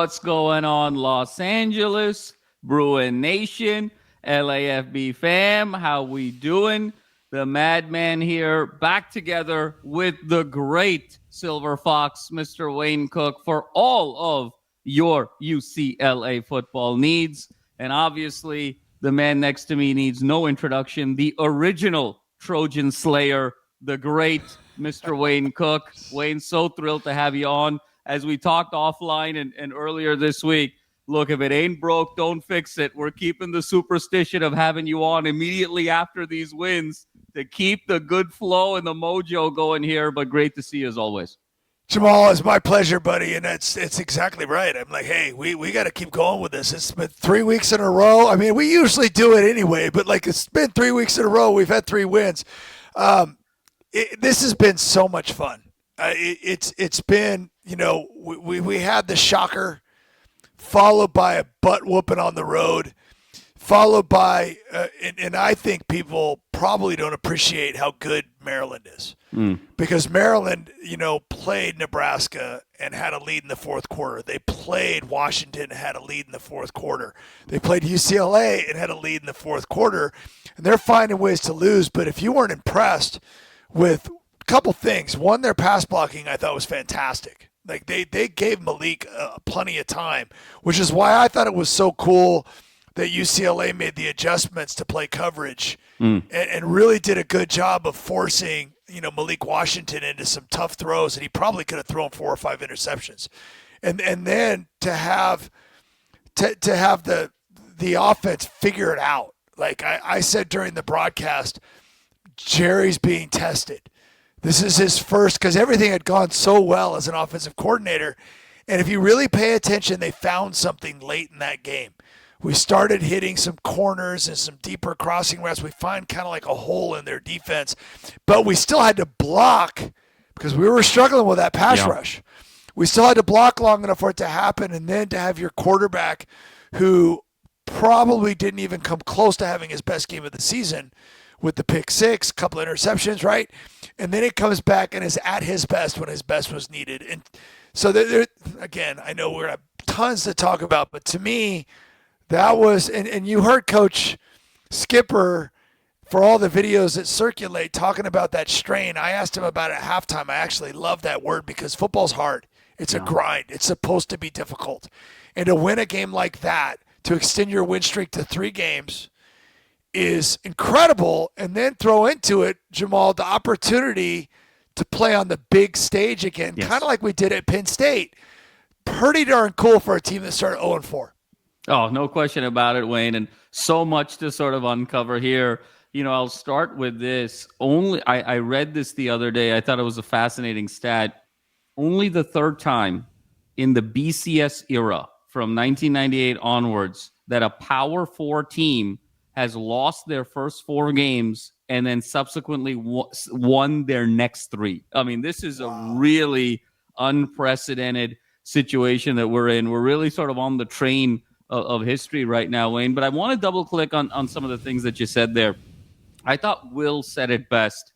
What's going on, Los Angeles, Bruin Nation, LAFB fam? How we doing? The Madman here, back together with the great Silver Fox, Mr. Wayne Cook, for all of your UCLA football needs. And obviously, the man next to me needs no introduction, the original Trojan Slayer, the great Mr. Wayne Cook. Wayne, so thrilled to have you on. As we talked offline and earlier this week, look, if it ain't broke, don't fix it. We're keeping the superstition of having you on immediately after these wins to keep the good flow and the mojo going here. But great to see you as always. Jamal, it's my pleasure, buddy, and it's exactly right. I'm like, hey, we got to keep going with this. It's been 3 weeks in a row. I mean, we usually do it anyway, but like it's been 3 weeks in a row. We've had 3 wins. This has been so much fun. It's been, we had the shocker, followed by a butt whooping on the road, followed by, and I think people probably don't appreciate how good Maryland is. Because Maryland, played Nebraska and had a lead in the fourth quarter. They played Washington and had a lead in the fourth quarter. They played UCLA and had a lead in the fourth quarter. And they're finding ways to lose. But if you weren't impressed with a couple things, one, their pass blocking I thought was fantastic. Like they gave Malik plenty of time, which is why I thought it was so cool that UCLA made the adjustments to play coverage and really did a good job of forcing Malik Washington into some tough throws, and he probably could have thrown 4 or 5 interceptions. And then to have the offense figure it out. Like I said during the broadcast, Jerry's being tested. This is his first, because everything had gone so well as an offensive coordinator. And if you really pay attention, they found something late in that game. We started hitting some corners and some deeper crossing routes. We find kind of like a hole in their defense. But we still had to block because we were struggling with that pass rush. We still had to block long enough for it to happen, and then to have your quarterback, who probably didn't even come close to having his best game of the season with the pick six, a couple of interceptions, right? And then it comes back and is at his best when his best was needed. And so, again, I know we're going to have tons to talk about, but to me, that was, and you heard Coach Skipper, for all the videos that circulate, talking about that strain. I asked him about it at halftime. I actually love that word because football's hard. It's a grind. It's supposed to be difficult. And to win a game like that, to extend your win streak to 3 games, is incredible. And then throw into it, Jamal, the opportunity to play on the big stage again, kind of like we did at Penn State. Pretty darn cool for a team that started 0-4. Oh, no question about it, Wayne. And so much to sort of uncover here. I'll start with this. I read this the other day. I thought it was a fascinating stat. Only the third time in the BCS era from 1998 onwards that a Power 4 team has lost their first 4 games and then subsequently won their next 3. I mean, this is a really unprecedented situation that we're in. We're really sort of on the train of history right now, Wayne. But I want to double click on some of the things that you said there. I thought Will said it best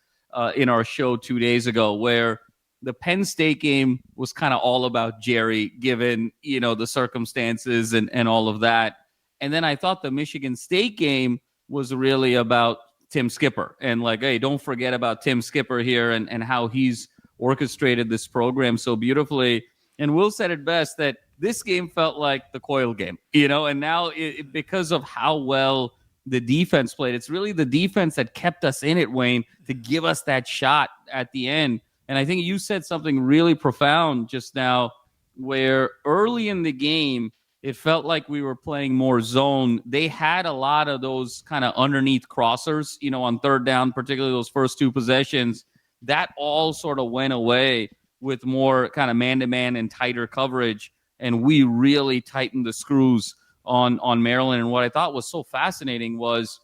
in our show 2 days ago, where the Penn State game was kind of all about Jerry, given, the circumstances and all of that. And then I thought the Michigan State game was really about Tim Skipper and like, hey, don't forget about Tim Skipper here and how he's orchestrated this program so beautifully. And Will said it best that this game felt like the Coyle game, and now because of how well the defense played, it's really the defense that kept us in it, Wayne, to give us that shot at the end. And I think you said something really profound just now, where early in the game, it felt like we were playing more zone. They had a lot of those kind of underneath crossers, on third down, particularly those first 2 possessions. That all sort of went away with more kind of man-to-man and tighter coverage. And we really tightened the screws on Maryland. And what I thought was so fascinating was,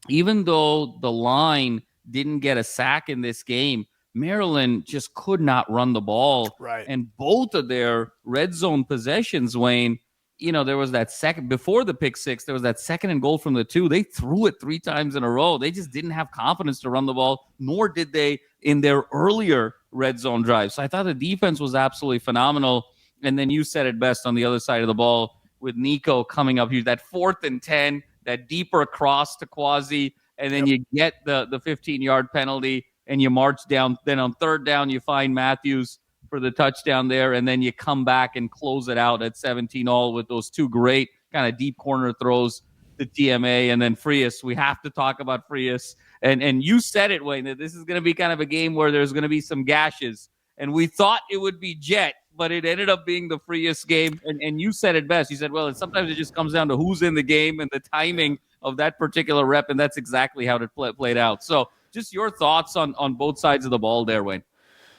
even though the line didn't get a sack in this game, Maryland just could not run the ball. Right. And both of their red zone possessions, Wayne, there was that second, before the pick six, there was that 2nd and goal from the 2. They threw it 3 times in a row. They just didn't have confidence to run the ball, nor did they in their earlier red zone drive. So I thought the defense was absolutely phenomenal. And then you said it best on the other side of the ball with Nico coming up here, that 4th and 10, that deeper cross to Quasi, and then you get the 15-yard penalty and you march down. Then on 3rd down, you find Matthews for the touchdown there, and then you come back and close it out at 17-all with those 2 great kind of deep corner throws to TMA, and then Frias. We have to talk about Frias. And you said it, Wayne, that this is going to be kind of a game where there's going to be some gashes. And we thought it would be Jet, but it ended up being the Frias game. And you said it best. You said, well, sometimes it just comes down to who's in the game and the timing of that particular rep, and that's exactly how it played out. So just your thoughts on both sides of the ball there, Wayne.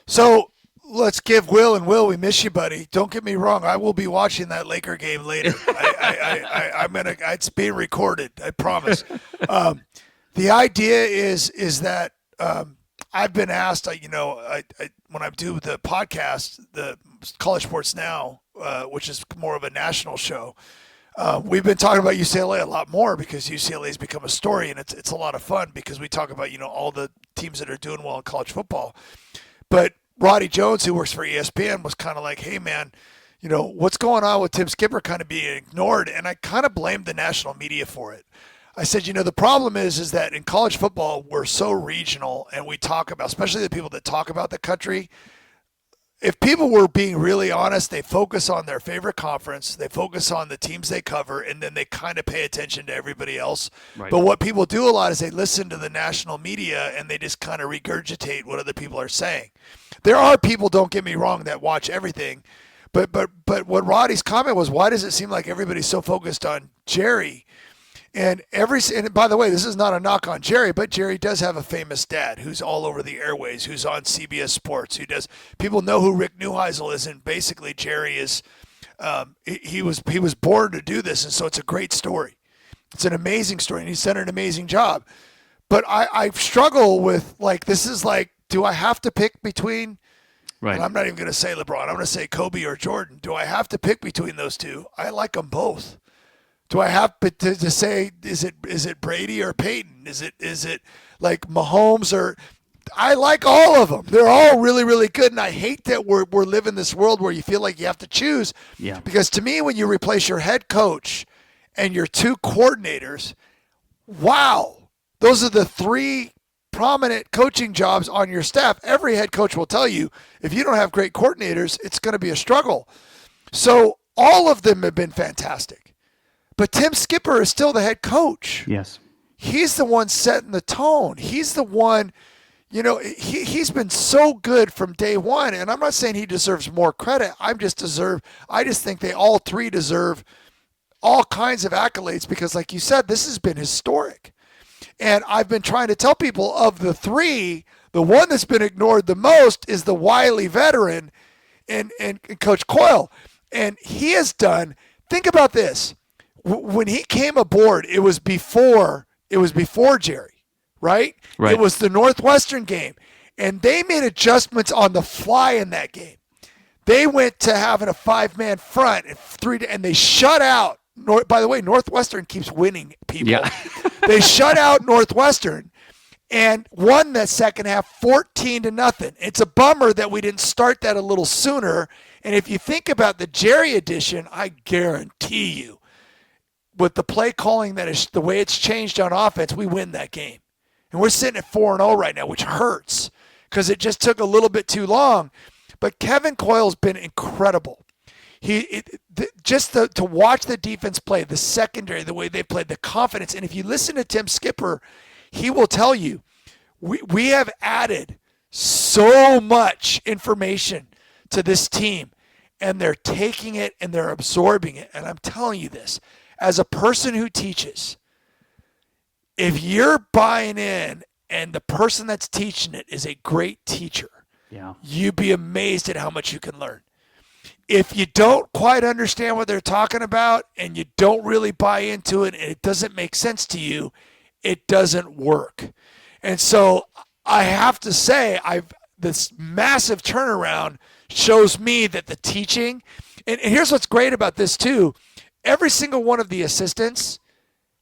So let's give Will, and Will, we miss you, buddy. Don't get me wrong. I will be watching that Laker game later. It's being recorded. I promise. The idea is that I've been asked, when I do the podcast, the College Sports Now, which is more of a national show, we've been talking about UCLA a lot more because UCLA has become a story, and it's a lot of fun because we talk about, all the teams that are doing well in college football. But Roddy Jones, who works for ESPN, was kind of like, hey, man, what's going on with Tim Skipper kind of being ignored? And I kind of blamed the national media for it. I said, the problem is that in college football, we're so regional, and we talk about, especially the people that talk about the country, if people were being really honest, they focus on their favorite conference, they focus on the teams they cover, and then they kind of pay attention to everybody else. Right. But what people do a lot is they listen to the national media, and they just kind of regurgitate what other people are saying. There are people, don't get me wrong, that watch everything. But what Roddy's comment was, why does it seem like everybody's so focused on Jerry? And by the way, this is not a knock on Jerry, but Jerry does have a famous dad who's all over the airways, who's on CBS Sports, people know who Rick Neuheisel is, and basically Jerry is, he was born to do this, and so it's a great story. It's an amazing story, and he's done an amazing job. But I struggle with, this is do I have to pick between, right? And I'm not even going to say LeBron, I'm going to say Kobe or Jordan. Do I have to pick between those two? I like them both. Do I have to say, is it Brady or Peyton? Is it like Mahomes or? I like all of them. They're all really, really good, and I hate that we're living this world where you feel like you have to choose. Yeah. Because to me, when you replace your head coach and your 2 coordinators, wow, those are the 3 prominent coaching jobs on your staff. Every head coach will tell you if you don't have great coordinators, it's going to be a struggle. So all of them have been fantastic. But Tim Skipper is still the head coach. Yes. He's the one setting the tone. He's the one, he's been so good from day one. And I'm not saying he deserves more credit. I just think they all 3 deserve all kinds of accolades because, like you said, this has been historic. And I've been trying to tell people of the 3, the one that's been ignored the most is the wily veteran and Coach Coyle. And he has done, think about this. When he came aboard, it was before Jerry, right? It was the Northwestern game, and they made adjustments on the fly in that game. They went to having a 5-man front and they shut out. By the way, Northwestern keeps winning people. Yeah. They shut out Northwestern and won that second half 14-0. It's a bummer that we didn't start that a little sooner. And if you think about the Jerry edition, I guarantee you, with the play calling that is the way it's changed on offense, we win that game. And we're sitting at 4-0 right now, which hurts because it just took a little bit too long. But Kevin Coyle's been incredible. To watch the defense play, the secondary, the way they played, the confidence. And if you listen to Tim Skipper, he will tell you, we have added so much information to this team, and they're taking it and they're absorbing it. And I'm telling you this, as a person who teaches, if you're buying in and the person that's teaching it is a great teacher, you'd be amazed at how much you can learn. If you don't quite understand what they're talking about and you don't really buy into it and it doesn't make sense to you, it doesn't work. And so I have to say, this massive turnaround shows me that the teaching, and here's what's great about this too, every single one of the assistants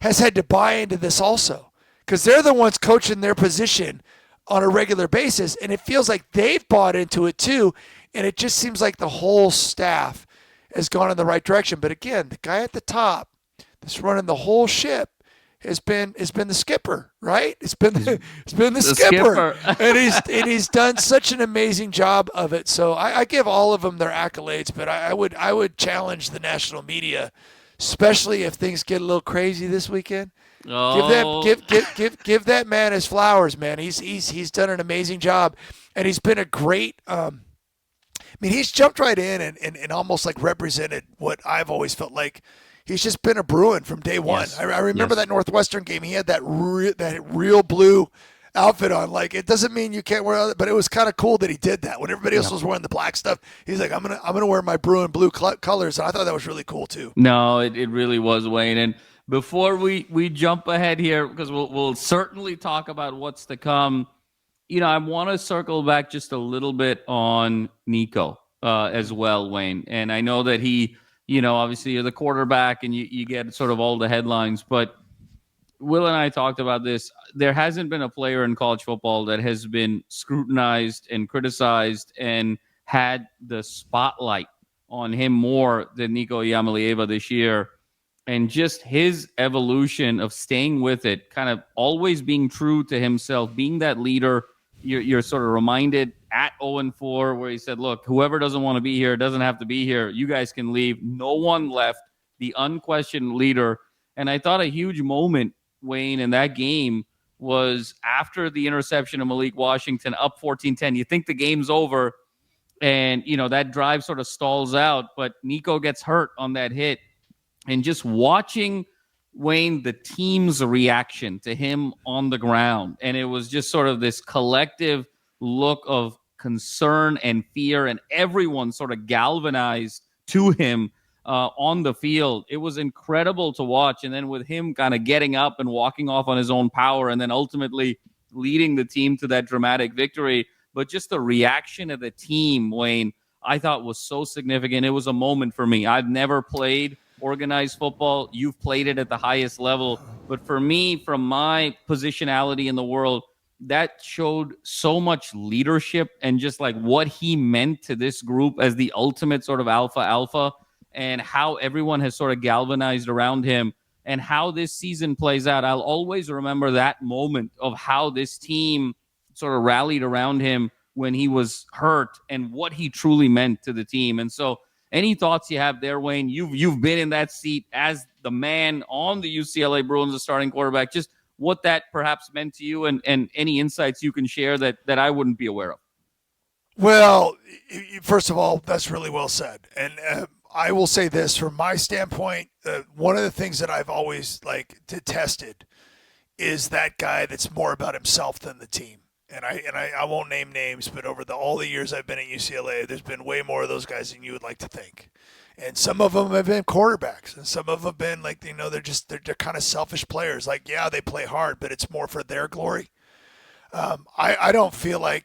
has had to buy into this also because they're the ones coaching their position on a regular basis, and it feels like they've bought into it too, and it just seems like the whole staff has gone in the right direction. But again, the guy at the top that's running the whole ship has been the skipper, right? It's been the The skipper, skipper. and he's done such an amazing job of it. So I give all of them their accolades, but I would challenge the national media, especially if things get a little crazy this weekend. Oh, Give that man his flowers, man. He's done an amazing job, and he's been a great. I mean, he's jumped right in and almost like represented what I've always felt like. He's just been a Bruin from day one. yes. I remember Yes. that Northwestern game. He had that real blue outfit on. Like, it doesn't mean you can't wear it, but it was kind of cool that he did that. When everybody else Yeah. was wearing the black stuff, he's like, I'm gonna wear my Bruin blue colors. And I thought that was really cool too. No, it really was, Wayne. And before we jump ahead here, because we'll certainly talk about what's to come, I want to circle back just a little bit on Nico as well, Wayne. And I know that he, obviously you're the quarterback and you get sort of all the headlines, but Will and I talked about this. There hasn't been a player in college football that has been scrutinized and criticized and had the spotlight on him more than Nico Yamalieva this year. And just his evolution of staying with it, kind of always being true to himself, being that leader. You're sort of reminded at 0-4 where he said, look, whoever doesn't want to be here doesn't have to be here. You guys can leave. No one left. The unquestioned leader. And I thought a huge moment, Wayne, in that game was after the interception of Malik Washington, up 14-10. You think the game's over, and, that drive sort of stalls out, but Nico gets hurt on that hit. And just watching, Wayne, the team's reaction to him on the ground. And it was just sort of this collective look of concern and fear, and everyone sort of galvanized to him on the field. It was incredible to watch. And then with him kind of getting up and walking off on his own power and then ultimately leading the team to that dramatic victory. But just the reaction of the team, Wayne, I thought was so significant. It was a moment for me. I've never played organized football. You've played it at the highest level. But for me, from my positionality in the world, that showed so much leadership and just like what he meant to this group as the ultimate sort of alpha, and how everyone has sort of galvanized around him and how this season plays out. I'll always remember that moment of how this team sort of rallied around him when he was hurt and what he truly meant to the team. And so any thoughts you have there, Wayne? You've been in that seat as the man on the UCLA Bruins, the starting quarterback, just what that perhaps meant to you and any insights you can share that I wouldn't be aware of. Well, first of all, that's really well said. And I will say this from my standpoint, one of the things that I've always detested is that guy that's more about himself than the team. And I won't name names, but over all the years I've been at UCLA, there's been way more of those guys than you would like to think. And some of them have been quarterbacks, and some of them have been they're kind of selfish players. Like, yeah, they play hard, but it's more for their glory. I don't feel like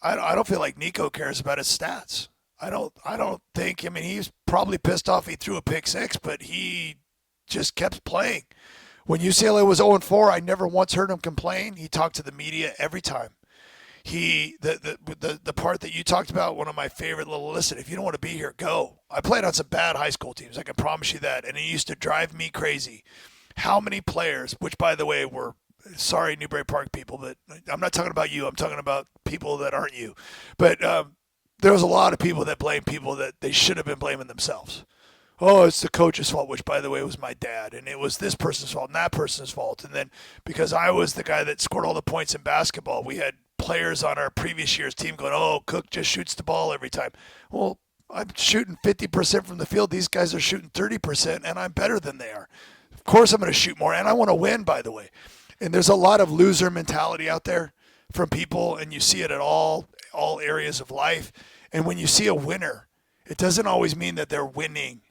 I don't feel like Nico cares about his stats. I don't think. I mean, he's probably pissed off he threw a pick six, but he just kept playing. When UCLA was 0-4, I never once heard him complain. He talked to the media every time. The part that you talked about, one of my favorite little, listen, if you don't want to be here, go. I played on some bad high school teams, I can promise you that, and it used to drive me crazy. How many players, which by the way were, sorry Newbury Park people, but I'm not talking about you, I'm talking about people that aren't you. But there was a lot of people that blame people that they should have been blaming themselves. Oh, it's the coach's fault, which, by the way, was my dad. And it was this person's fault and that person's fault. And then because I was the guy that scored all the points in basketball, we had players on our previous year's team going, oh, Cook just shoots the ball every time. Well, I'm shooting 50% from the field. These guys are shooting 30%, and I'm better than they are. Of course I'm going to shoot more, and I want to win, by the way. And there's a lot of loser mentality out there from people, and you see it at all areas of life. And when you see a winner, it doesn't always mean that they're winning.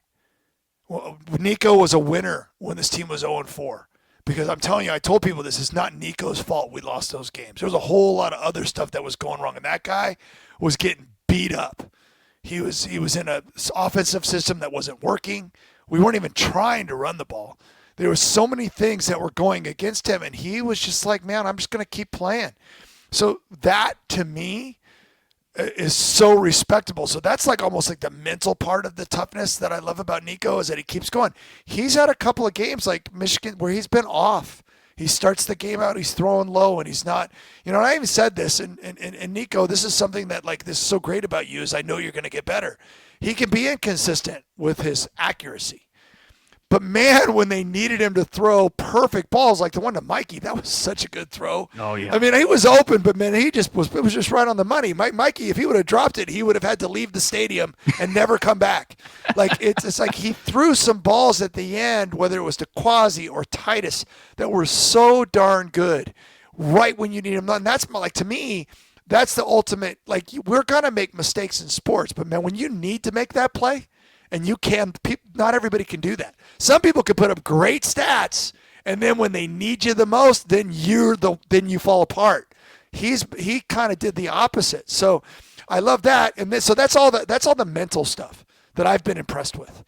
Well, Nico was a winner when this team was 0-4. Because I'm telling you, I told people this is not Nico's fault we lost those games. There was a whole lot of other stuff that was going wrong, and that guy was getting beat up. He was in an offensive system that wasn't working. We weren't even trying to run the ball. There were so many things that were going against him, and he was just like, man, I'm just going to keep playing. So that, to me, is so respectable. So that's like almost like the mental part of the toughness that I love about Nico is that he keeps going. He's had a couple of games like Michigan where he's been off. He starts the game out, he's throwing low, and he's not. And I even said this, and Nico, this is something that like this is so great about you is I know you're going to get better. He can be inconsistent with his accuracy. But man, when they needed him to throw perfect balls like the one to Mikey, that was such a good throw. Oh yeah. I mean, he was open, but man, it was just right on the money. Mikey, if he would have dropped it, he would have had to leave the stadium and never come back. Like it's like he threw some balls at the end, whether it was to Quasi or Titus, that were so darn good, right when you need them. And that's like to me, that's the ultimate. Like we're gonna make mistakes in sports, but man, when you need to make that play. And you can, not everybody can do that. Some people can put up great stats, and then when they need you the most, then you fall apart. He kind of did the opposite. So I love that. And so that's all the mental stuff that I've been impressed with.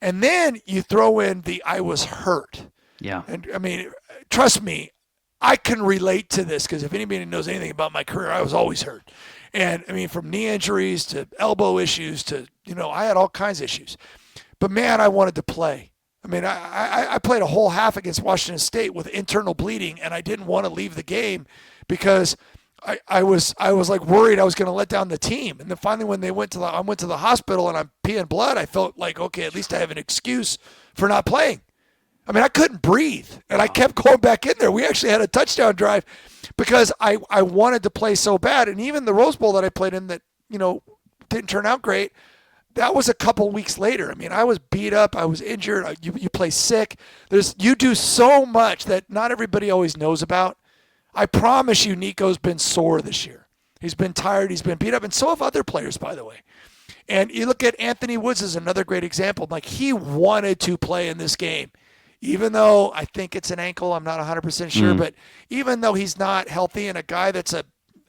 And then you throw in the I was hurt. Yeah. And I mean, trust me, I can relate to this because if anybody knows anything about my career, I was always hurt. And I mean, from knee injuries to elbow issues to, I had all kinds of issues. But man, I wanted to play. I mean, I played a whole half against Washington State with internal bleeding, and I didn't want to leave the game because I was like worried I was going to let down the team. And then finally, when I went to the hospital and I'm peeing blood, I felt like, okay, at least I have an excuse for not playing. I mean, I couldn't breathe, and I kept going back in there. We actually had a touchdown drive because I wanted to play so bad. And even the Rose Bowl that I played in that, didn't turn out great, that was a couple weeks later. I mean, I was beat up. I was injured. You play sick. You do so much that not everybody always knows about. I promise you Nico's been sore this year. He's been tired. He's been beat up, and so have other players, by the way. And you look at Anthony Woods as another great example. Like, he wanted to play in this game. Even though I think it's an ankle, I'm not 100% sure, but even though he's not healthy and a guy that's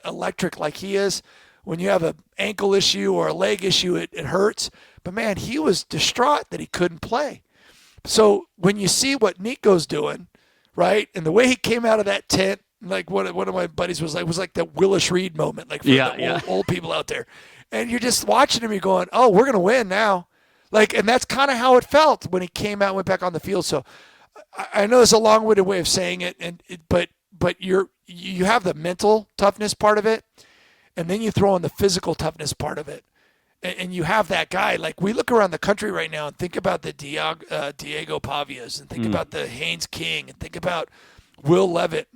electric like he is, when you have an ankle issue or a leg issue, it hurts. But, man, he was distraught that he couldn't play. So when you see what Nico's doing, right, and the way he came out of that tent, like one of my buddies was like that Willis Reed moment, like for the old people out there. And you're just watching him, you're going, oh, we're going to win now. Like, and that's kind of how it felt when he came out and went back on the field. So I know it's a long-winded way of saying it, but you have the mental toughness part of it, and then you throw in the physical toughness part of it, and you have that guy. Like, we look around the country right now and think about the Diego Pavias, and think about the Haynes King, and think about Sam Levitt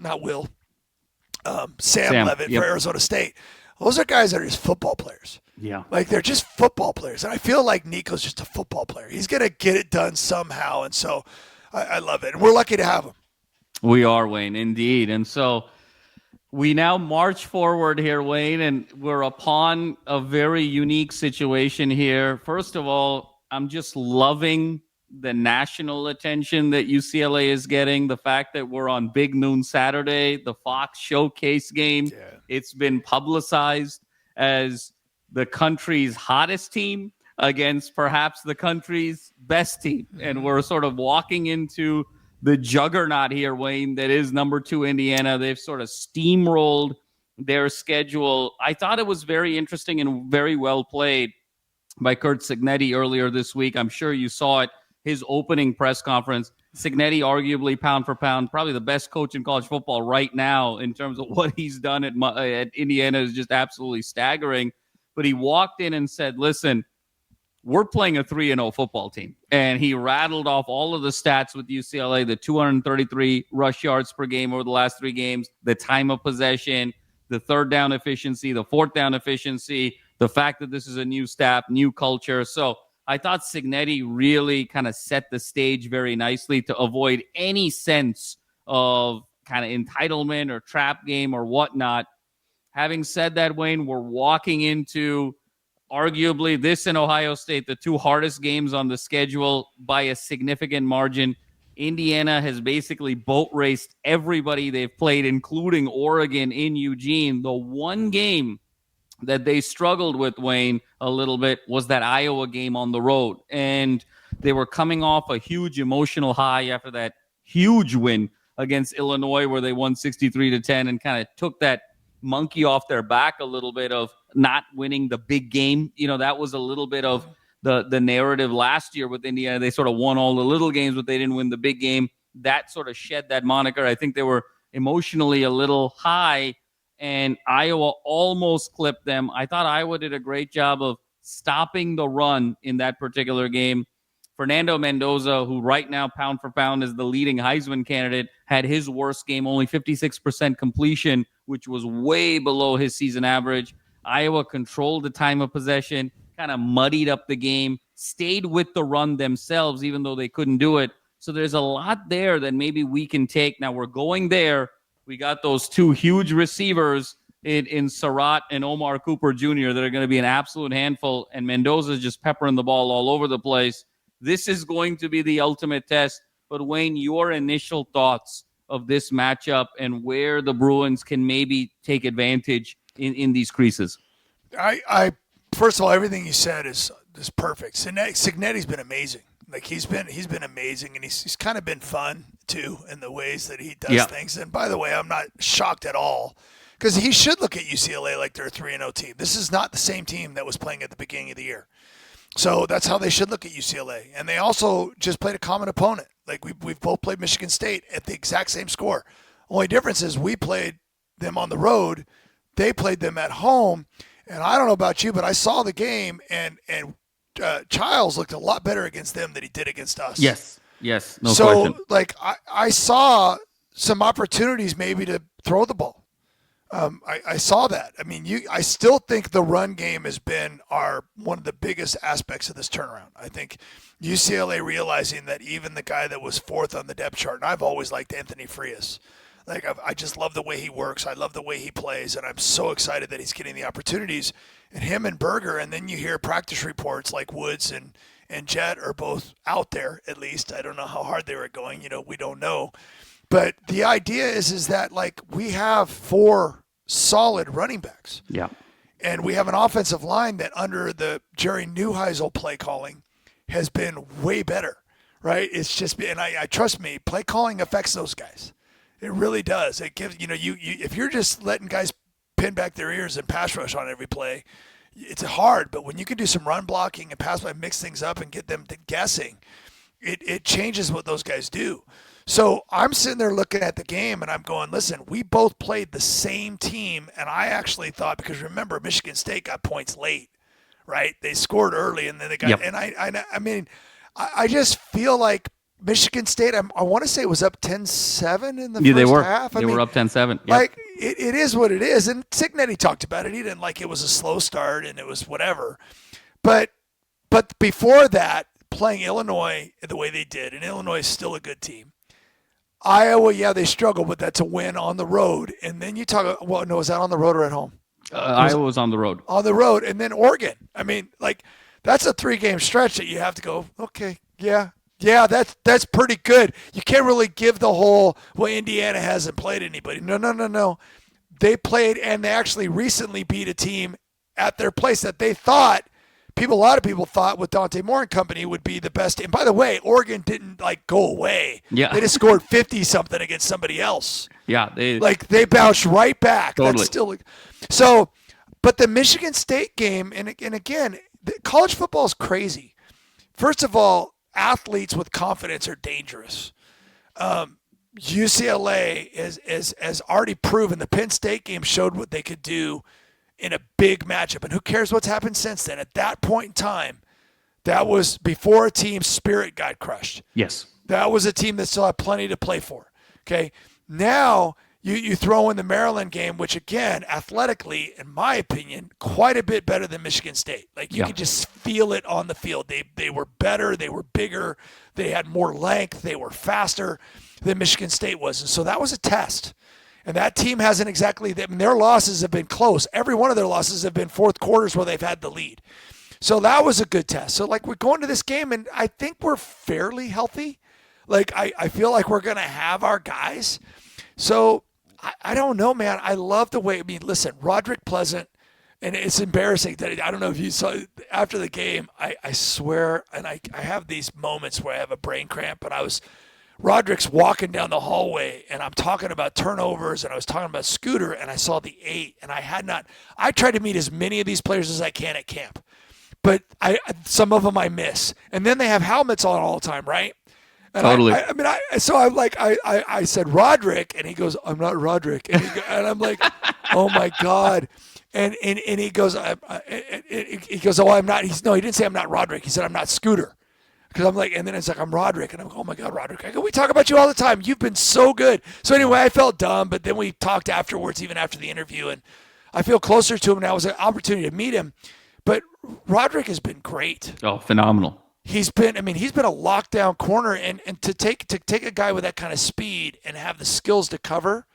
for Arizona State. Those are guys that are just football players. Yeah. Like, they're just football players. And I feel like Nico's just a football player. He's going to get it done somehow. And so I love it. And we're lucky to have him. We are, Wayne, indeed. And so we now march forward here, Wayne, and we're upon a very unique situation here. First of all, I'm just loving the national attention that UCLA is getting. The fact that we're on Big Noon Saturday, the Fox Showcase game. Yeah. It's been publicized as the country's hottest team against perhaps the country's best team. And we're sort of walking into the juggernaut here, Wayne, that is number 2 Indiana. They've sort of steamrolled their schedule. I thought it was very interesting and very well played by Curt Cignetti earlier this week. I'm sure you saw it, his opening press conference. Cignetti, arguably pound for pound, probably the best coach in college football right now in terms of what he's done at Indiana is just absolutely staggering. But he walked in and said, listen, we're playing a 3-0 football team. And he rattled off all of the stats with UCLA, the 233 rush yards per game over the last 3 games, the time of possession, the third down efficiency, the fourth down efficiency, the fact that this is a new staff, new culture. So I thought Cignetti really kind of set the stage very nicely to avoid any sense of kind of entitlement or trap game or whatnot. Having said that, Wayne, we're walking into arguably this and Ohio State, the 2 hardest games on the schedule by a significant margin. Indiana has basically boat raced everybody they've played, including Oregon in Eugene. The one game that they struggled with, Wayne, a little bit was that Iowa game on the road. And they were coming off a huge emotional high after that huge win against Illinois where they won 63-10 and kind of took that monkey off their back a little bit of not winning the big game. That was a little bit of the narrative last year with Indiana. They sort of won all the little games, but they didn't win the big game. That sort of shed that moniker. I think they were emotionally a little high, and Iowa almost clipped them. I thought Iowa did a great job of stopping the run in that particular game. Fernando Mendoza, who right now pound for pound is the leading Heisman candidate, had his worst game, only 56% completion, which was way below his season average. Iowa controlled the time of possession, kind of muddied up the game, stayed with the run themselves, even though they couldn't do it. So there's a lot there that maybe we can take. Now we're going there. We got those two huge receivers in Surratt and Omar Cooper Jr. that are going to be an absolute handful, and Mendoza's just peppering the ball all over the place. This is going to be the ultimate test. But Wayne, your initial thoughts of this matchup and where the Bruins can maybe take advantage in these creases? I first of all, everything you said is perfect. Cignetti's been amazing. Like he's been amazing, and he's kind of been fun too in the ways that he does things. And by the way, I'm not shocked at all because he should look at UCLA like they're a 3-0 team. This is not the same team that was playing at the beginning of the year. So that's how they should look at UCLA. And they also just played a common opponent. Like we've both played Michigan State at the exact same score. Only difference is we played them on the road. They played them at home. And I don't know about you, but I saw the game, and Childs looked a lot better against them than he did against us. Yes, no question. So, like, I saw some opportunities maybe to throw the ball. I saw that. I mean, I still think the run game has been one of the biggest aspects of this turnaround. I think UCLA realizing that even the guy that was fourth on the depth chart, and I've always liked Anthony Frias. Like, I just love the way he works. I love the way he plays, and I'm so excited that he's getting the opportunities. And him and Berger, and then you hear practice reports like Woods and Jet are both out there, at least. I don't know how hard they were going. We don't know. But the idea is that, like, we have 4 solid running backs. Yeah. And we have an offensive line that under the Jerry Neuheisel play calling has been way better, right? It's just been, I trust me, play calling affects those guys. It really does. It gives, you if you're just letting guys pin back their ears and pass rush on every play, it's hard. But when you can do some run blocking and pass play, mix things up and get them guessing, it changes what those guys do. So I'm sitting there looking at the game and I'm going, listen, we both played the same team. And I actually thought, because remember, Michigan State got points late, right? They scored early and then they got, and I mean, I just feel like Michigan State, I want to say it was up 10-7 in the first half. They were up 10-7. Yep. Like, it is what it is. And Cignetti talked about it. He didn't like it was a slow start and it was whatever. But before that, playing Illinois the way they did, and Illinois is still a good team. Iowa, yeah, they struggle, but that's a win on the road. And then you talk, is that on the road or at home? Iowa was on the road. On the road. And then Oregon. I mean, like, that's a 3-game stretch that you have to go, okay, yeah, that's pretty good. You can't really give the whole, Indiana hasn't played anybody. No. They played, and they actually recently beat a team at their place that they thought, a lot of people thought with Dante Moore and company would be the best. And by the way, Oregon didn't, go away. Yeah. They just scored 50-something against somebody else. Yeah. They bounced right back. Totally. That's still so, but the Michigan State game, and again, college football is crazy. First of all, athletes with confidence are dangerous. UCLA has already proven. The Penn State game showed what they could do in a big matchup. And who cares what's happened since then? At that point in time, that was before a team's spirit got crushed. Yes. That was a team that still had plenty to play for. Okay. Now you throw in the Maryland game, which again, athletically, in my opinion, quite a bit better than Michigan State. Like you could just feel it on the field. They were better. They were bigger. They had more length. They were faster than Michigan State was. And so that was a test. And that team hasn't exactly, their losses have been close. Every one of their losses have been fourth quarters where they've had the lead. So that was a good test. So we're going to this game and I think we're fairly healthy. I feel like we're going to have our guys. So I don't know, man. I love the way, listen, Roderick Pleasant, and it's embarrassing that I don't know if you saw after the game, I swear, and I have these moments where I have a brain cramp, but Roderick's walking down the hallway, and I'm talking about turnovers, and I was talking about Scooter, and I saw the 8, and I tried to meet as many of these players as I can at camp, but some of them I miss, and then they have helmets on all the time, right? And Totally. I said Roderick, and he goes, I'm not Roderick, and I'm like, oh my God. And he goes, oh, I'm not. He didn't say I'm not Roderick. He said I'm not Scooter. Because I'm like, and then it's like, I'm Roderick. And I'm like, oh my God, Roderick. I go, we talk about you all the time. You've been so good. So anyway, I felt dumb, but then we talked afterwards, even after the interview. And I feel closer to him now. It was an opportunity to meet him. But Roderick has been great. Oh, phenomenal. He's been a lockdown corner. And to take a guy with that kind of speed and have the skills to cover,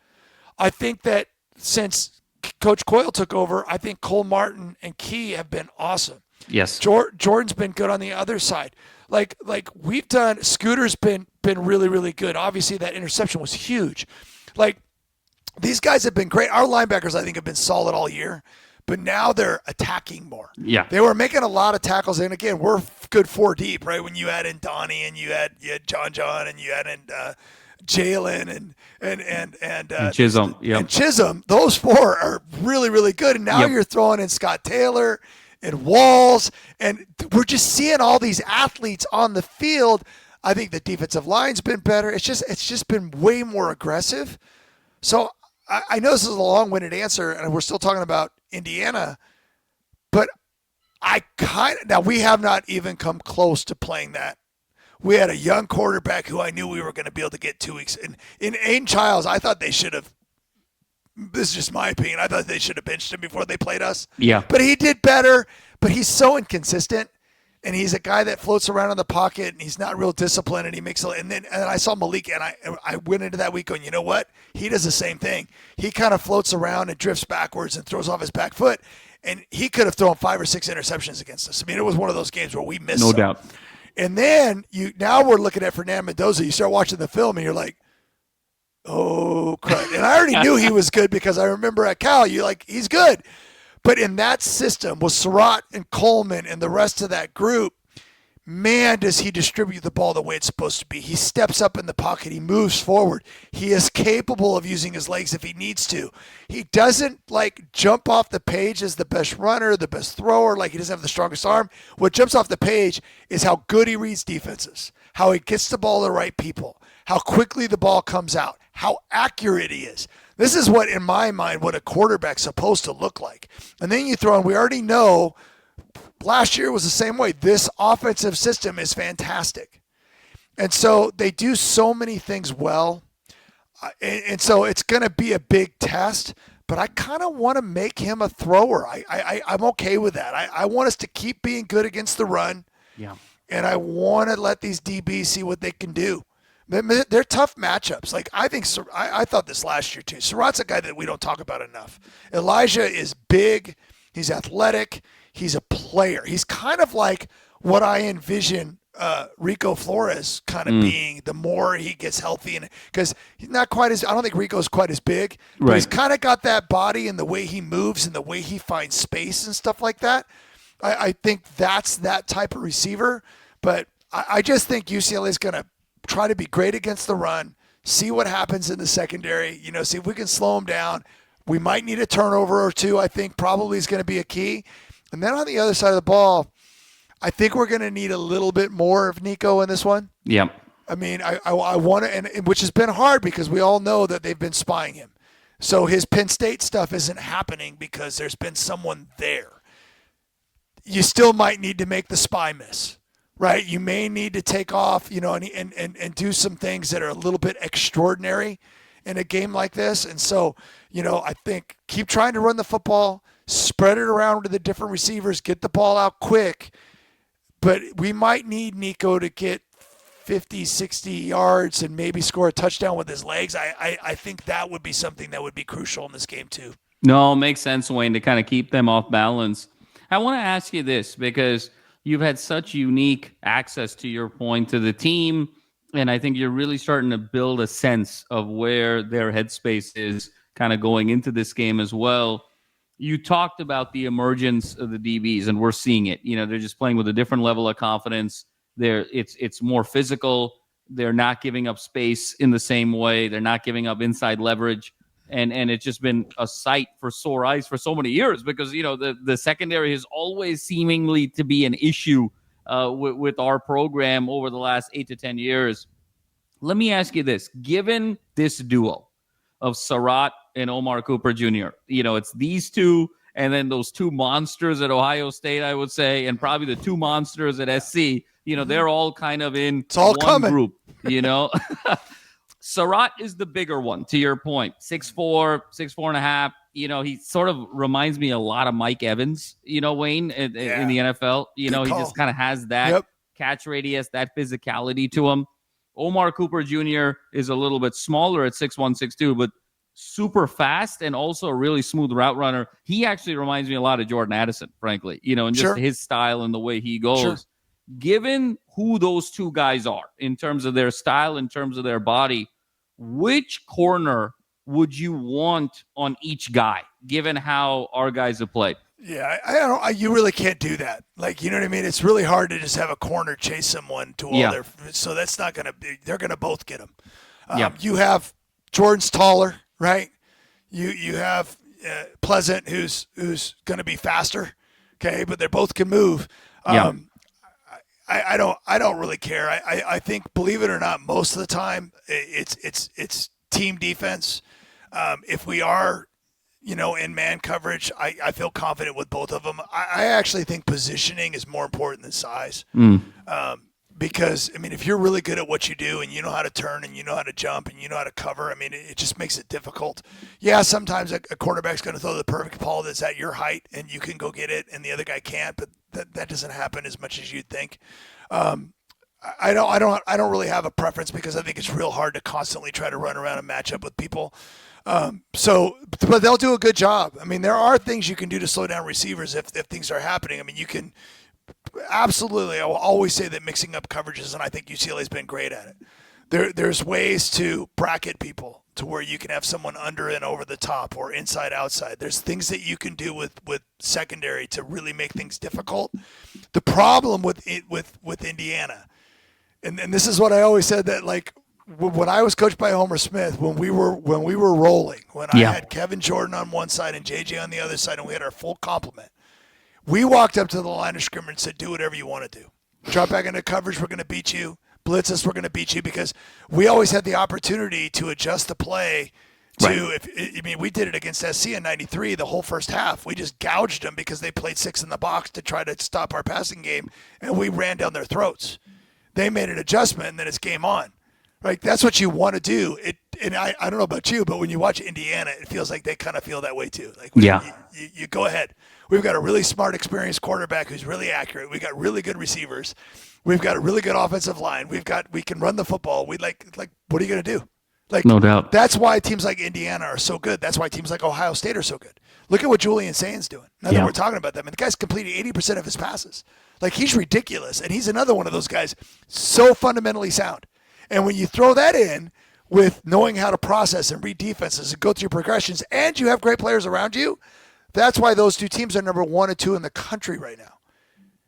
I think that since Coach Coyle took over, I think Cole Martin and Key have been awesome. Yes. Jordan's been good on the other side. Like we've done, Scooter's been really, really good. Obviously, that interception was huge. Like, these guys have been great. Our linebackers, I think, have been solid all year, but now they're attacking more. Yeah. They were making a lot of tackles, and again, we're good 4 deep, right? When you add in Donnie and you had John and you add in Jalen and Chisholm. Yep. And Chisholm, those 4 are really, really good. And now you're throwing in Scott Taylor and Walls, and we're just seeing all these athletes on the field. I think the defensive line's been better. It's just been way more aggressive. So I know this is a long-winded answer, and we're still talking about Indiana, but now we have not even come close to playing that. We had a young quarterback who I knew we were going to be able to get 2 weeks. And in Aiden Childs, I thought they should have. This is just my opinion. I thought they should have benched him before they played us. Yeah. But he did better. But he's so inconsistent, and he's a guy that floats around in the pocket, and he's not real disciplined, and he makes and then I saw Malik, and I went into that week going, you know what? He does the same thing. He kind of floats around and drifts backwards and throws off his back foot, and he could have thrown 5 or 6 interceptions against us. I mean, it was one of those games where we missed. No doubt. And then now we're looking at Fernando Mendoza. You start watching the film, and you're like, oh, crud. And I already knew he was good because I remember at Cal, you're like, he's good. But in that system with Surratt and Coleman and the rest of that group, man, does he distribute the ball the way it's supposed to be. He steps up in the pocket. He moves forward. He is capable of using his legs if he needs to. He doesn't, jump off the page as the best runner, the best thrower, he doesn't have the strongest arm. What jumps off the page is how good he reads defenses, how he gets the ball to the right people, how quickly the ball comes out, how accurate he is. This is what, in my mind, what a quarterback's supposed to look like. And then you throw in, we already know, last year was the same way. This offensive system is fantastic. And so they do so many things well. And so it's going to be a big test, but I kind of want to make him a thrower. I'm okay with that. I want us to keep being good against the run. Yeah. And I want to let these DBs see what they can do. They're tough matchups. I thought this last year too. Surratt's a guy that we don't talk about enough. Elijah is big. He's athletic. He's a player. He's kind of like what I envision Rico Flores kind of being the more he gets healthy. And because he's not quite as, I don't think Rico's quite as big, but he's kind of got that body and the way he moves and the way he finds space and stuff like that. I think that's that type of receiver. But I just think UCLA is going to try to be great against the run, see what happens in the secondary, see if we can slow them down. We might need a turnover or 2, I think probably is going to be a key. And then on the other side of the ball, I think we're going to need a little bit more of Nico in this one. Yeah. I mean, I want to, and which has been hard because we all know that they've been spying him. So his Penn State stuff isn't happening because there's been someone there. You still might need to make the spy miss. Right, you may need to take off, and do some things that are a little bit extraordinary in a game like this. And so, I think keep trying to run the football, spread it around to the different receivers, get the ball out quick. But we might need Nico to get 50, 60 yards and maybe score a touchdown with his legs. I think that would be something that would be crucial in this game too. No, it makes sense, Wayne, to kind of keep them off balance. I want to ask you this because you've had such unique access, to your point, to the team, and I think you're really starting to build a sense of where their headspace is kind of going into this game as well. You talked about the emergence of the DBs, and we're seeing it. They're just playing with a different level of confidence. It's more physical. They're not giving up space in the same way. They're not giving up inside leverage. And it's just been a sight for sore eyes for so many years because, the secondary has always seemingly to be an issue with our program over the last 8 to 10 years. Let me ask you this. Given this duo of Surratt and Omar Cooper Jr., it's these two and then those two monsters at Ohio State, I would say, and probably the two monsters at SC, they're all kind of in one group, Surratt is the bigger one, to your point. 6'4", 6'4.5". He sort of reminds me a lot of Mike Evans, Wayne, in the NFL. He just kind of has that catch radius, that physicality to him. Omar Cooper Jr. is a little bit smaller at 6'1", 6'2", but super fast and also a really smooth route runner. He actually reminds me a lot of Jordan Addison, frankly, and just his style and the way he goes. Sure. Given who those two guys are in terms of their style, in terms of their body, which corner would you want on each guy, given how our guys have played? Yeah, I don't. You really can't do that. Like, you know what I mean? It's really hard to just have a corner chase someone to all their. So that's not going to be. They're going to both get them. You have Jordan's taller, right? You have Pleasant, who's going to be faster. Okay, but they both can move. I don't really care. I think, believe it or not, most of the time it's team defense. If we are, in man coverage, I feel confident with both of them. I actually think positioning is more important than size. Because, if you're really good at what you do and you know how to turn and you know how to jump and you know how to cover, it just makes it difficult. Yeah, sometimes a quarterback's going to throw the perfect ball that's at your height and you can go get it and the other guy can't, but that doesn't happen as much as you'd think. I don't really have a preference because I think it's real hard to constantly try to run around and match up with people. But they'll do a good job. There are things you can do to slow down receivers if things are happening. You can absolutely. I will always say that mixing up coverages, and I think UCLA's been great at it. There's ways to bracket people to where you can have someone under and over the top or inside outside. There's things that you can do with secondary to really make things difficult. The problem with Indiana, and this is what I always said, that like when I was coached by Homer Smith, when we were rolling, when I had Kevin Jordan on one side and JJ on the other side, and we had our full complement, we walked up to the line of scrimmage and said, "Do whatever you want to do. Drop back into coverage. We're going to beat you. Blitz us. We're going to beat you," because we always had the opportunity to adjust the play. We did it against SC in '93. The whole first half, we just gouged them because they played 6 in the box to try to stop our passing game, and we ran down their throats. They made an adjustment, and then it's game on. Right? That's what you want to do. And I don't know about you, but when you watch Indiana, it feels like they kind of feel that way too. Like, you go ahead. We've got a really smart, experienced quarterback who's really accurate. We've got really good receivers. We've got a really good offensive line. We can run the football. What are you going to do? Like, no doubt. That's why teams like Indiana are so good. That's why teams like Ohio State are so good. Look at what Julian Sain's doing. Now that we're talking about them, the guy's completing 80% of his passes. Like, he's ridiculous, and he's another one of those guys so fundamentally sound. And when you throw that in with knowing how to process and read defenses and go through progressions, and you have great players around you, that's why those two teams are number 1 and 2 in the country right now.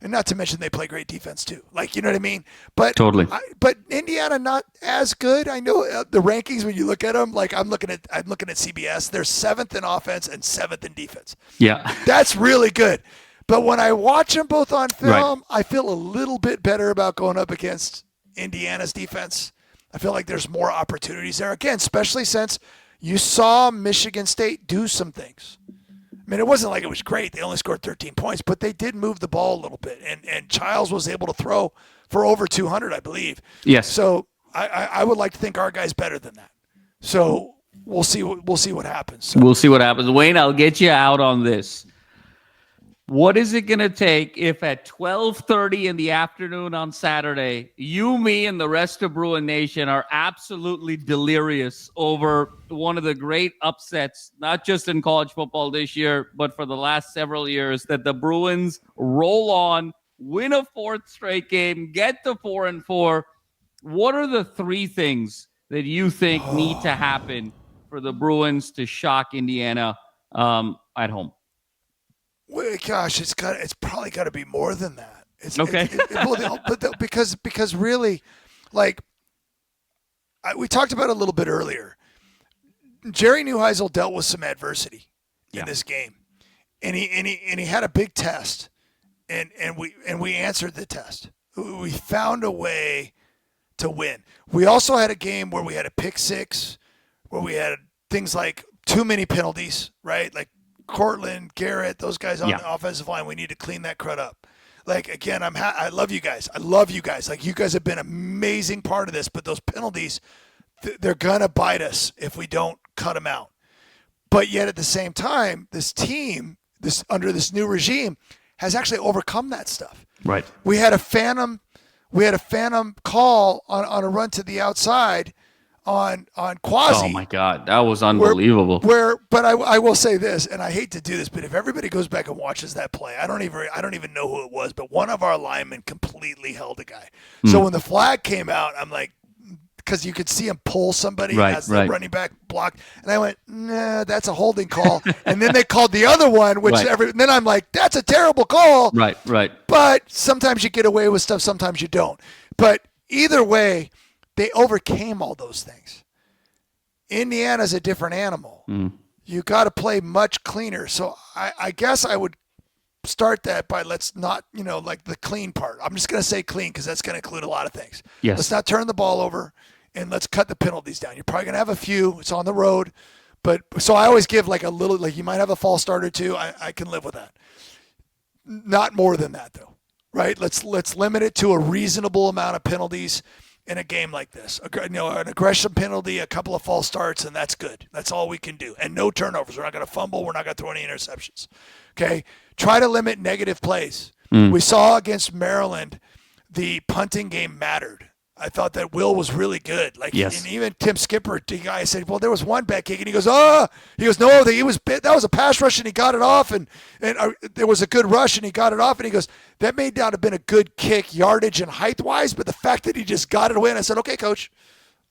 And not to mention they play great defense too. Like, you know what I mean? But totally. But Indiana not as good. I know the rankings when you look at them. Like, I'm looking at CBS. They're 7th in offense and 7th in defense. Yeah, that's really good. But when I watch them both on film, I feel a little bit better about going up against Indiana's defense. I feel like there's more opportunities there again, especially since you saw Michigan State do some things. It wasn't like it was great. They only scored 13 points, but they did move the ball a little bit. And Childs was able to throw for over 200, I believe. Yes. So I would like to think our guy's better than that. So we'll see what happens. So. We'll see what happens. Wayne, I'll get you out on this. What is it going to take if at 12:30 in the afternoon on Saturday, you, me, and the rest of Bruin Nation are absolutely delirious over one of the great upsets, not just in college football this year, but for the last several years, that the Bruins roll on, win a 4th straight game, get to 4-4. What are the 3 things that you think need to happen for the Bruins to shock Indiana at home? Well, gosh, it's probably got to be more than that. Okay. Because really, like, we talked about it a little bit earlier. Jerry Neuheisel dealt with some adversity in this game, and he had a big test, and we answered the test. We found a way to win. We also had a game where we had a pick six, where we had things like too many penalties, right? Like Cortland, Garrett, those guys on the offensive line. We need to clean that crud up. Like, again, I love you guys. I love you guys. Like, you guys have been an amazing part of this, but those penalties, they're going to bite us if we don't cut them out. But yet at the same time, this team, under this new regime, has actually overcome that stuff. Right. We had a phantom call on a run to the outside on Quasi. Oh my God, that was unbelievable. But I will say this, and I hate to do this, but if everybody goes back and watches that play, I don't even know who it was, but one of our linemen completely held a guy. So when the flag came out, I'm like, because you could see him pull somebody as the running back blocked, and I went, nah, that's a holding call. And then they called the other one, then I'm like, that's a terrible call. Right. But sometimes you get away with stuff, sometimes you don't. But either way, they overcame all those things. Indiana's a different animal. You got to play much cleaner. So I guess I would start that by let's not, like the clean part. I'm just going to say clean because that's going to include a lot of things. Yes. Let's not turn the ball over, and let's cut the penalties down. You're probably going to have a few. It's on the road. But so I always give like a little, like you might have a false start or two. I can live with that. Not more than that, though, right? Let's limit it to a reasonable amount of penalties in a game like this. An aggression penalty, a couple of false starts, and that's good. That's all we can do. And no turnovers. We're not going to fumble. We're not going to throw any interceptions. Okay? Try to limit negative plays. We saw against Maryland the punting game mattered. I thought that Will was really good. And even Tim Skipper, the guy said, well, there was one back kick, and he goes, no, that was a pass rush, and he got it off, and there was a good rush, and he got it off, and he goes, that may not have been a good kick yardage and height-wise, but the fact that he just got it away, and I said, okay, coach,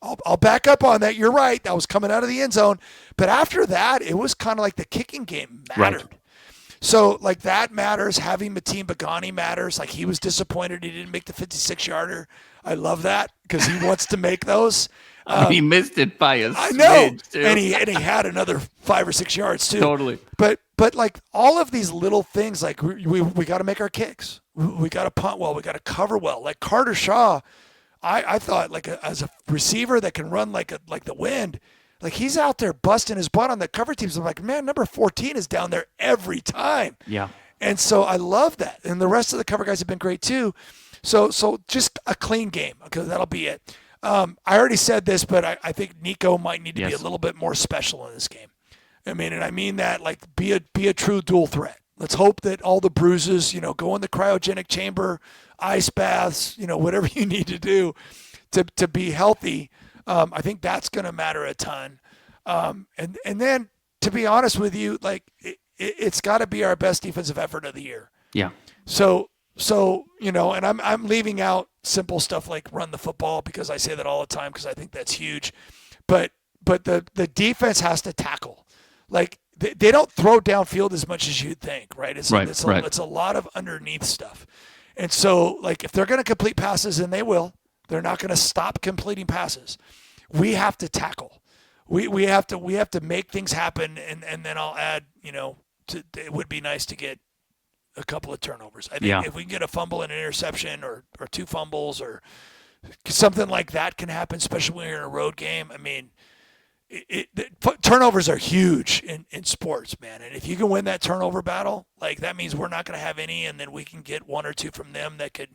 I'll back up on that. You're right. That was coming out of the end zone. But after that, it was kind of like the kicking game mattered. Right. So, like, that matters. Having Mateen Bagani matters. Like, he was disappointed he didn't make the 56-yarder. I love that because he wants to make those. He missed it by a smidge, I know. too. And he had another 5 or 6 yards, too. Totally. But like, all of these little things, like, we got to make our kicks. We got to punt well. We got to cover well. Like, Carter Shaw, I thought, like, as a receiver that can run like the wind, like, he's out there busting his butt on the cover teams. I'm like, man, number 14 is down there every time. Yeah. And so I love that. And the rest of the cover guys have been great too. So just a clean game. Okay, that'll be it. I already said this, but I think Nico might need to be a little bit more special in this game. I mean that, like, be a true dual threat. Let's hope that all the bruises, go in the cryogenic chamber, ice baths, whatever you need to do to be healthy. I think that's going to matter a ton. And then, to be honest with you, like, it's got to be our best defensive effort of the year. Yeah. So and I'm leaving out simple stuff like run the football because I say that all the time because I think that's huge. But the defense has to tackle. Like, they don't throw downfield as much as you'd think, right? It's a lot of underneath stuff. And so, like, if they're going to complete passes, and they will, they're not going to stop completing passes. We have to tackle. We have to make things happen, and then I'll add, it would be nice to get a couple of turnovers. I think if we can get a fumble and an interception or 2 fumbles or something like that can happen, especially when you're in a road game. I mean, turnovers are huge in sports, man. And if you can win that turnover battle, like, that means we're not going to have any, and then we can get 1 or 2 from them that could,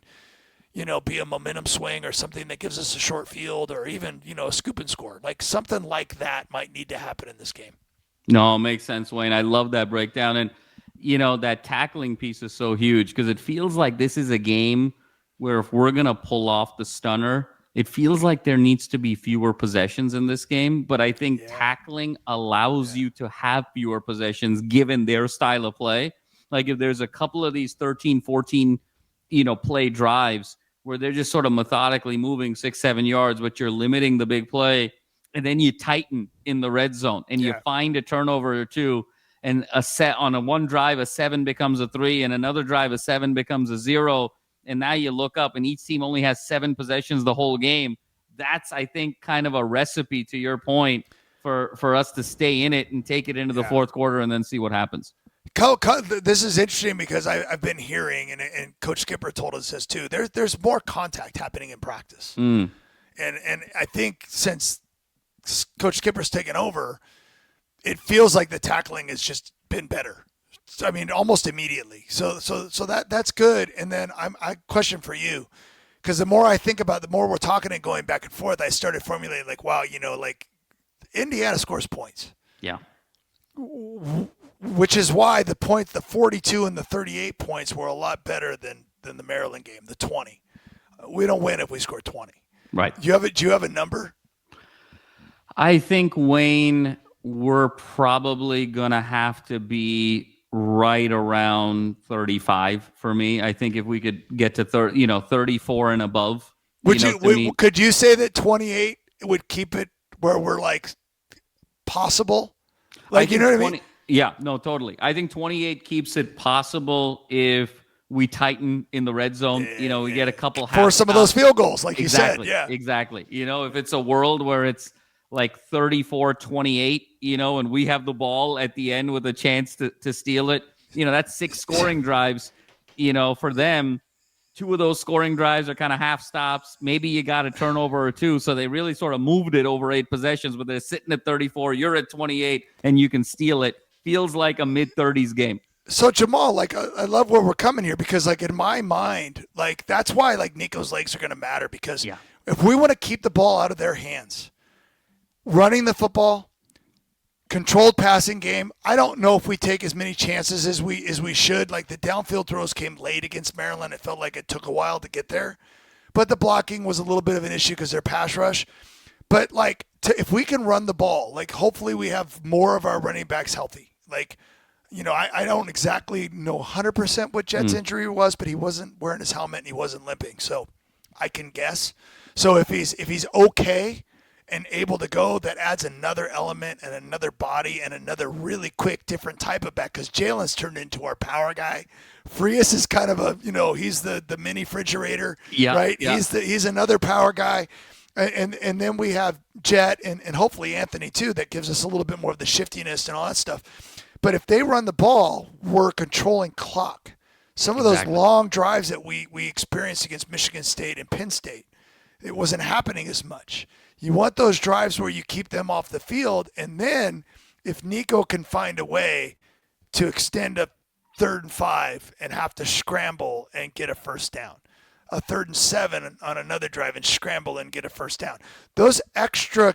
be a momentum swing or something that gives us a short field or even, a scoop and score. Like, something like that might need to happen in this game. No, it makes sense, Wayne. I love that breakdown. And, that tackling piece is so huge because it feels like this is a game where if we're going to pull off the stunner, it feels like there needs to be fewer possessions in this game. But I think tackling allows you to have fewer possessions given their style of play. Like, if there's a couple of these 13, 14, play drives where they're just sort of methodically moving 6-7 yards, but you're limiting the big play, and then you tighten in the red zone and you find a turnover or two, and on a one drive, a 7 becomes a 3, and another drive, a 7 becomes a 0. And now you look up and each team only has 7 possessions the whole game. that's, I think, kind of a recipe, to your point, for us to stay in it and take it into the fourth quarter and then see what happens. This is interesting because I've been hearing, and Coach Skipper told us this too. There's more contact happening in practice, and I think since Coach Skipper's taken over, it feels like the tackling has just been better. I mean, almost immediately. So that's good. And then I question for you, because the more I think about it, the more we're talking and going back and forth, I started formulating like, wow, like Indiana scores points. Yeah. Which is why the 42 and the 38 points were a lot better than the Maryland game, the 20. We don't win if we score 20. Right. Do you have a number? I think, Wayne, we're probably going to have to be right around 35 for me. I think if we could get to 34 and above. Could you say that 28 would keep it where we're like possible? Like, you know what I mean? Yeah, no, totally. I think 28 keeps it possible if we tighten in the red zone. We get a couple for some of those field goals, like you said. Yeah, exactly. If it's a world where it's like 34-28, and we have the ball at the end with a chance to steal it, that's 6 scoring drives, for them. 2 of those scoring drives are kind of half stops. Maybe you got a turnover or 2. So they really sort of moved it over 8 possessions, but they're sitting at 34. You're at 28 and you can steal it. Feels like a mid-30s game. So Jamal, like, I love where we're coming here, because like in my mind, like that's why like Nico's legs are going to matter, because if we want to keep the ball out of their hands, running the football, controlled passing game, I don't know if we take as many chances as we should. Like the downfield throws came late against Maryland. It felt like it took a while to get there, but the blocking was a little bit of an issue because their pass rush. But like if we can run the ball, like hopefully we have more of our running backs healthy. Like, I don't exactly know 100% what Jet's injury was, but he wasn't wearing his helmet and he wasn't limping, so I can guess. So if he's okay and able to go, that adds another element and another body and another really quick, different type of back, because Jalen's turned into our power guy. Frias is kind of a, he's the mini refrigerator, right? Yeah. He's another power guy. And then we have Jet and hopefully Anthony too, that gives us a little bit more of the shiftiness and all that stuff. But if they run the ball, we're controlling clock. Some of those long drives that we experienced against Michigan State and Penn State, it wasn't happening as much. You want those drives where you keep them off the field, and then if Nico can find a way to extend a 3rd and 5 and have to scramble and get a first down, a 3rd and 7 on another drive and scramble and get a first down, those extra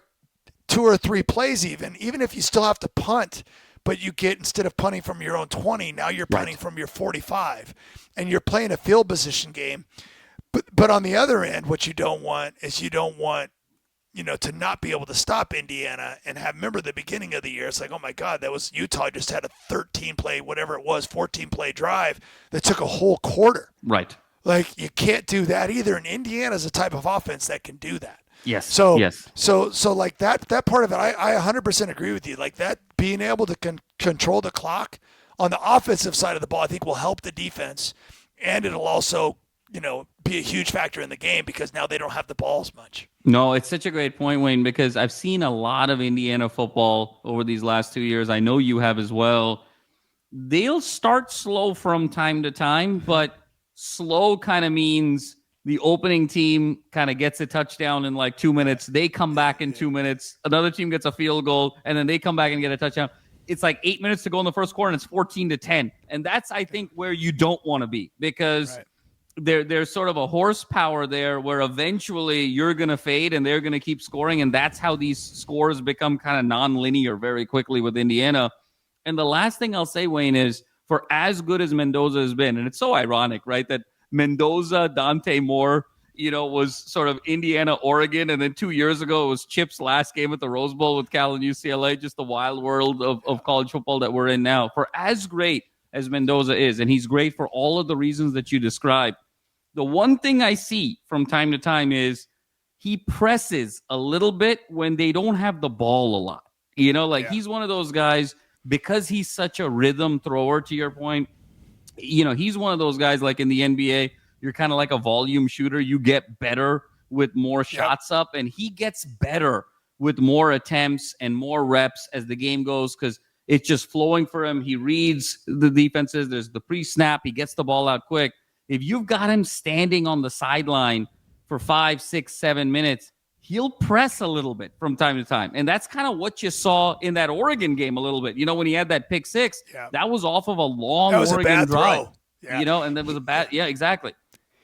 2 or 3 plays, even if you still have to punt, but you get, instead of punting from your own 20, now you're punting from your 45, and you're playing a field position game. But on the other end, what you don't want is to not be able to stop Indiana and remember the beginning of the year, it's like, oh my God, that was Utah just had a 13-play, whatever it was, 14-play drive that took a whole quarter. Right. Like, you can't do that either. And Indiana's a type of offense that can do that. Yes. So like that part of it, I 100% agree with you. Like that, being able to control the clock on the offensive side of the ball, I think will help the defense, and it'll also, be a huge factor in the game because now they don't have the ball as much. No, it's such a great point, Wayne, because I've seen a lot of Indiana football over these last 2 years. I know you have as well. They'll start slow from time to time, but slow kind of means the opening team kind of gets a touchdown in like 2 minutes. They come back in 2 minutes. Another team gets a field goal, and then they come back and get a touchdown. It's like 8 minutes to go in the first quarter, and it's 14-10. And that's, I think, where you don't want to be, because there's sort of a horsepower there where eventually you're going to fade and they're going to keep scoring. And that's how these scores become kind of non-linear very quickly with Indiana. And the last thing I'll say, Wayne, is for as good as Mendoza has been, and it's so ironic, right, that Mendoza, Dante Moore, was sort of Indiana, Oregon, and then 2 years ago it was Chip's last game at the Rose Bowl with Cal and UCLA, just the wild world of college football that we're in now. For as great as Mendoza is, and he's great for all of the reasons that you described, the one thing I see from time to time is he presses a little bit when they don't have the ball a lot. He's one of those guys, because he's such a rhythm thrower, to your point, he's one of those guys like in the NBA, you're kind of like a volume shooter. You get better with more shots up, and he gets better with more attempts and more reps as the game goes because it's just flowing for him. He reads the defenses. There's the pre-snap. He gets the ball out quick. If you've got him standing on the sideline for 5, 6, 7 minutes, he'll press a little bit from time to time. And that's kind of what you saw in that Oregon game a little bit. When he had that pick six, that was off of a long Oregon drive. And that was a bad, exactly.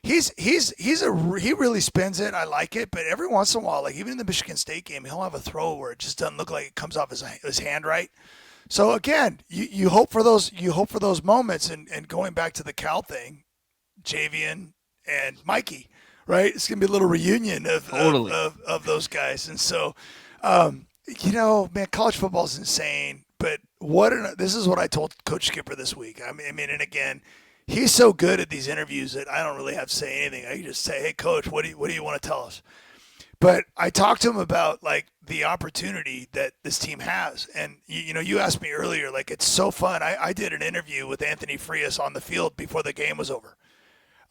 He really spins it. I like it, but every once in a while, like even in the Michigan State game, he'll have a throw where it just doesn't look like it comes off his hand right. So again, you hope for those moments, and going back to the Cal thing, Javian and Mikey, right? It's gonna be a little reunion of those guys, and so man, college football is insane. But this is what I told Coach Skipper this week. I mean, and again, he's so good at these interviews that I don't really have to say anything. I can just say, "Hey, Coach, what do you want to tell us?" But I talked to him about like the opportunity that this team has, and you asked me earlier, like it's so fun. I did an interview with Anthony Frias on the field before the game was over.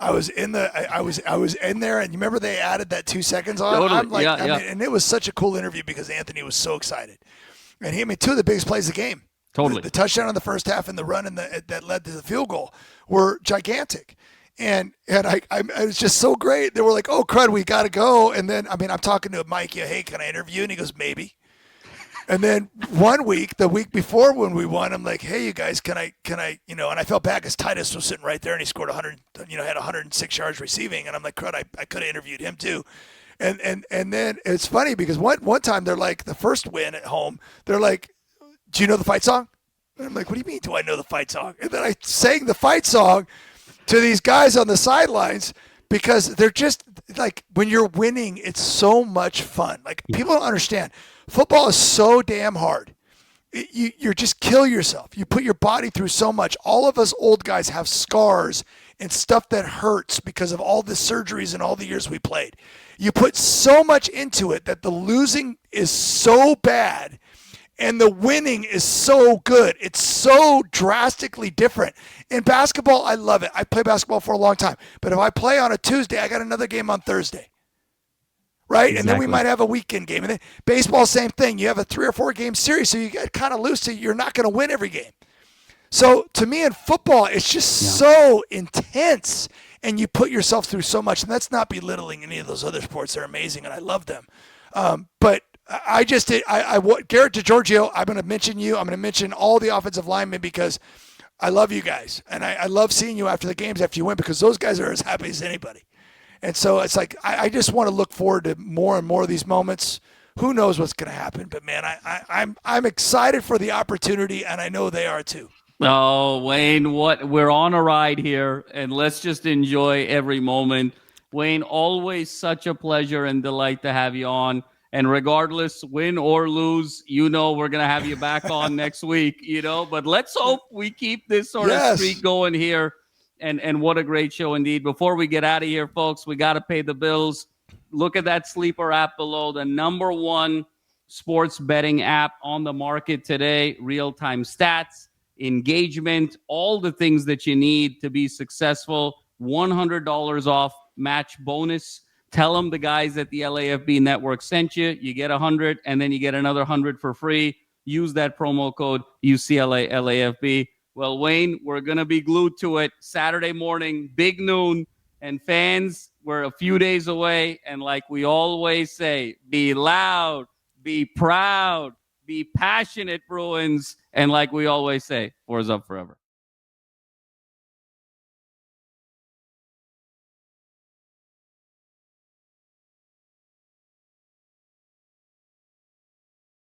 I was in there, and you remember they added that 2 seconds on. Totally. I'm like, and it was such a cool interview because Anthony was so excited, and he made two of the biggest plays of the game. Totally, the touchdown in the first half and the run that led to the field goal were gigantic. And I it was just so great. They were like, "Oh, crud, we got to go." And then, I'm talking to Mike. Hey, can I interview? And he goes, "Maybe." And then the week before when we won, I'm like, "Hey, you guys, can I, And I felt bad because Titus was sitting right there and he scored 100, had 106 yards receiving. And I'm like, crud, I could have interviewed him too. And then it's funny because one time they're like, the first win at home, they're like, "Do you know the fight song?" And I'm like, "What do you mean? Do I know the fight song?" And then I sang the fight song to these guys on the sidelines because they're just like, when you're winning, it's so much fun. Like people don't understand. Football is so damn hard. You just kill yourself. You put your body through so much. All of us old guys have scars and stuff that hurts because of all the surgeries and all the years we played. You put so much into it that the losing is so bad and the winning is so good. It's so drastically different. In basketball, I love it. I play basketball for a long time. But if I play on a Tuesday, I got another game on Thursday. Right? Exactly. And then we might have a weekend game. And then baseball, same thing. You have a 3 or 4 game series, so you get kind of loose. So you're not going to win every game. So to me in football, it's just so intense. And you put yourself through so much. And that's not belittling any of those other sports. They're amazing, and I love them. But Garrett DiGiorgio, I'm going to mention you. I'm going to mention all the offensive linemen because I love you guys. And I love seeing you after the games after you win because those guys are as happy as anybody. And so it's like I just want to look forward to more and more of these moments. Who knows what's going to happen? But, man, I'm excited for the opportunity, and I know they are too. Oh, Wayne, we're on a ride here, and let's just enjoy every moment. Wayne, always such a pleasure and delight to have you on. And regardless, win or lose, we're going to have you back on next week, But let's hope we keep this sort of streak going here. And what a great show indeed. Before we get out of here, folks, we got to pay the bills. Look at that Sleeper app below, the number 1 sports betting app on the market today. Real-time stats, engagement, all the things that you need to be successful. $100 off match bonus. Tell them the guys at the LAFB network sent you. You get 100, and then you get another 100 for free. Use that promo code UCLA LAFB. Well, Wayne, we're going to be glued to it Saturday morning, big noon. And fans, we're a few days away. And like we always say, be loud, be proud, be passionate, Bruins. And like we always say, 4's up forever.